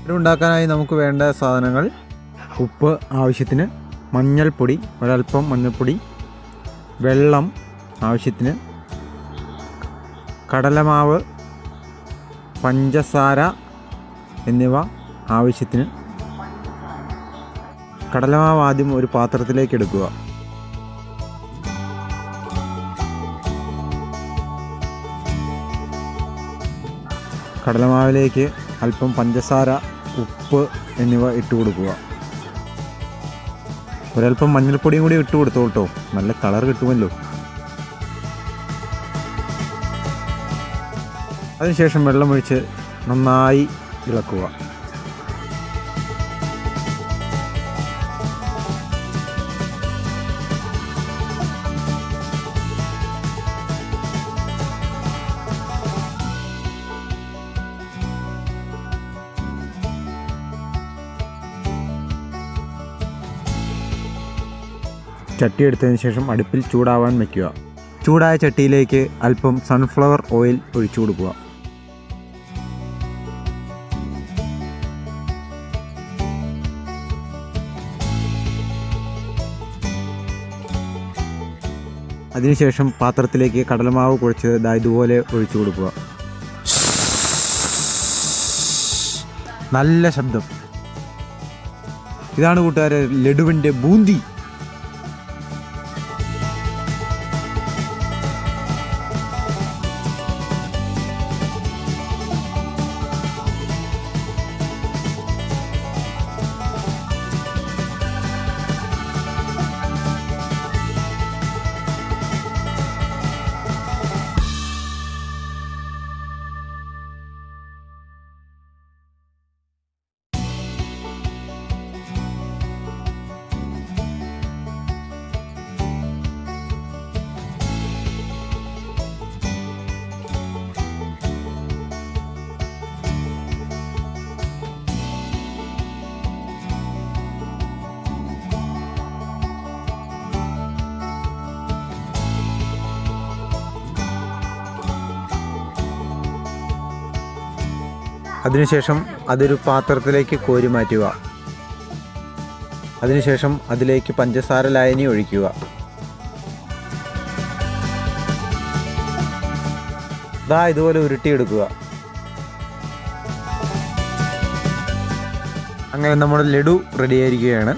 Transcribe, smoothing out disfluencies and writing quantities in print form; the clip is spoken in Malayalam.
ലഡു ഉണ്ടാക്കാനായി നമുക്ക് വേണ്ട സാധനങ്ങൾ: ഉപ്പ് ആവശ്യത്തിന്, മഞ്ഞൾപ്പൊടി ഒരൽപ്പം മഞ്ഞൾപ്പൊടി, വെള്ളം ആവശ്യത്തിന്, കടലമാവ്, പഞ്ചസാര എന്നിവ ആവശ്യത്തിന്. കടലമാവ് ആദ്യം ഒരു പാത്രത്തിലേക്ക് എടുക്കുക. കടലമാവിലേക്ക് അല്പം പഞ്ചസാര, ഉപ്പ് എന്നിവ ഇട്ട് കൊടുക്കുക. ഒരൽപ്പം മഞ്ഞൾപ്പൊടിയും കൂടി ഇട്ട് കൊടുത്തു കേട്ടോ, നല്ല കളർ കിട്ടുമല്ലോ. അതിനുശേഷം വെള്ളമൊഴിച്ച് നന്നായി ഇളക്കുക. ചട്ടി എടുത്തതിന് ശേഷം അടുപ്പിൽ ചൂടാവാൻ വയ്ക്കുക. ചൂടായ ചട്ടിയിലേക്ക് അല്പം സൺഫ്ലവർ ഓയിൽ ഒഴിച്ചു കൊടുക്കുക. അതിനുശേഷം പാത്രത്തിലേക്ക് കടലമാവ് കുഴച്ചത് ഇതുപോലെ ഒഴിച്ചു കൊടുക്കുക. നല്ല ശബ്ദം. ഇതാണ് കൂട്ടുകാരെ ലഡുവിൻ്റെ ബൂന്തി. അതിനുശേഷം അതൊരു പാത്രത്തിലേക്ക് കോരി മാറ്റുക. അതിനുശേഷം അതിലേക്ക് പഞ്ചസാര ലായനി ഒഴിക്കുക. ഇതുപോലെ ഉരുട്ടിയെടുക്കുക. അങ്ങനെ നമ്മുടെ ലഡു റെഡിയായിരിക്കുകയാണ്.